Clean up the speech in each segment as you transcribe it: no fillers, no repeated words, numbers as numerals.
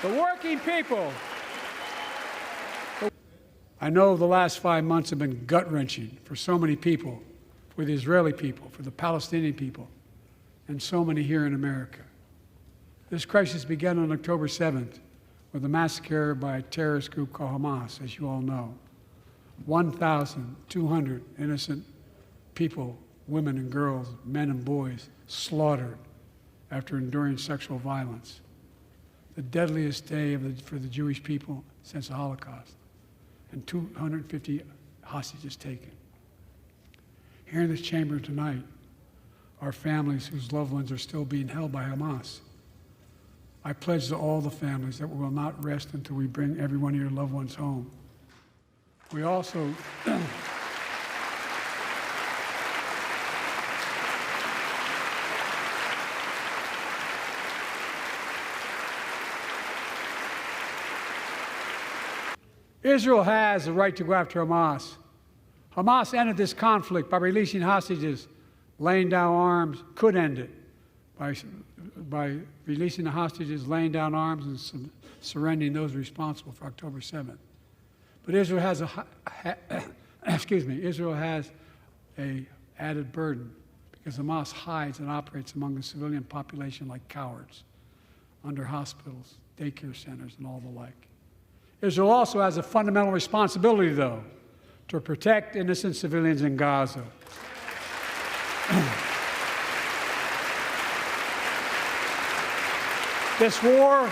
The working people. I know the last 5 months have been gut-wrenching for so many people, for the Israeli people, for the Palestinian people, and so many here in America. This crisis began on October 7th with a massacre by a terrorist group called Hamas, as you all know. 1,200 innocent people, women and girls, men and boys, slaughtered after enduring sexual violence. The deadliest day for the Jewish people since the Holocaust, and 250 hostages taken. Here in this chamber tonight are families whose loved ones are still being held by Hamas. I pledge to all the families that we will not rest until we bring every one of your loved ones home. We also Israel has the right to go after Hamas. Hamas ended this conflict by releasing hostages, laying down arms, could end it by releasing the hostages, laying down arms, and surrendering those responsible for October 7th. But Israel has Israel has a added burden because Hamas hides and operates among the civilian population like cowards, under hospitals, daycare centers, and all the like. Israel also has a fundamental responsibility, though, to protect innocent civilians in Gaza. This war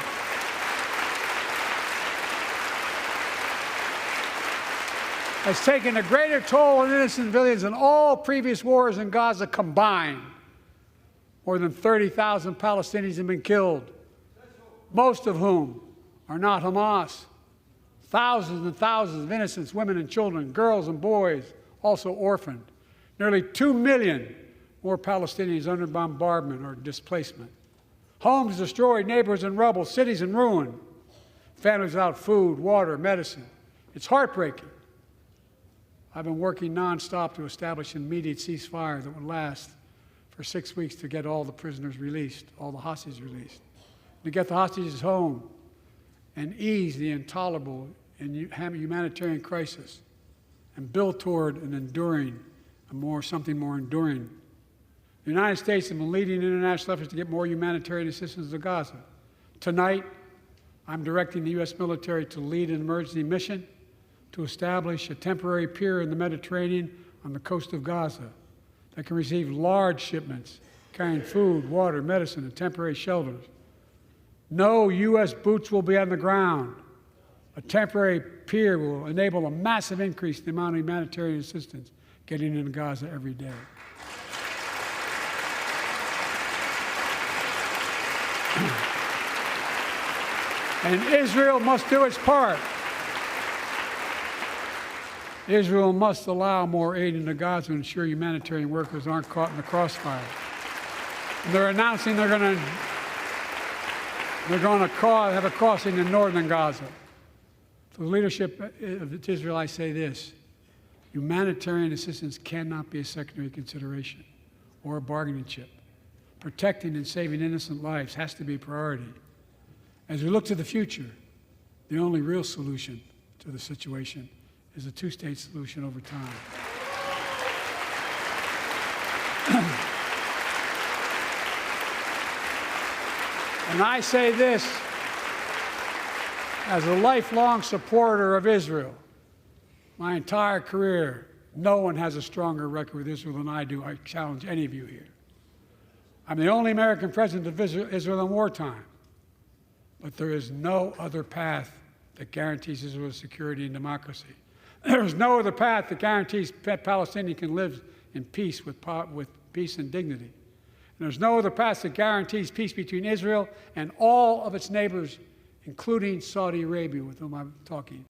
has taken a greater toll on innocent civilians than all previous wars in Gaza combined. More than 30,000 Palestinians have been killed, most of whom are not Hamas. Thousands and thousands of innocent women and children, girls and boys, also orphaned. Nearly 2 million more Palestinians under bombardment or displacement. Homes destroyed, neighborhoods in rubble, cities in ruin. Families without food, water, medicine. It's heartbreaking. I've been working nonstop to establish an immediate ceasefire that would last for 6 weeks to get all the prisoners released, all the hostages released, to get the hostages home and ease the intolerable and humanitarian crisis and build toward an enduring, something more enduring. The United States has been leading international efforts to get more humanitarian assistance to Gaza. Tonight, I'm directing the U.S. military to lead an emergency mission to establish a temporary pier in the Mediterranean on the coast of Gaza that can receive large shipments carrying food, water, medicine, and temporary shelters. No U.S. boots will be on the ground. A temporary pier will enable a massive increase in the amount of humanitarian assistance getting into Gaza every day. And Israel must do its part. Israel must allow more aid into Gaza to ensure humanitarian workers aren't caught in the crossfire. And they're announcing they're going to have a crossing in northern Gaza. For the leadership of Israel, I say this: humanitarian assistance cannot be a secondary consideration or a bargaining chip. Protecting and saving innocent lives has to be a priority. As we look to the future, the only real solution to the situation is a two-state solution over time. And I say this as a lifelong supporter of Israel. My entire career, no one has a stronger record with Israel than I do. I challenge any of you here. I'm the only American president of Israel in wartime. But there is no other path that guarantees Israel's security and democracy. There is no other path that guarantees Palestinians can live in peace with peace and dignity. And there's no other path that guarantees peace between Israel and all of its neighbors, including Saudi Arabia, with whom I'm talking.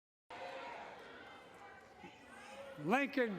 Lincoln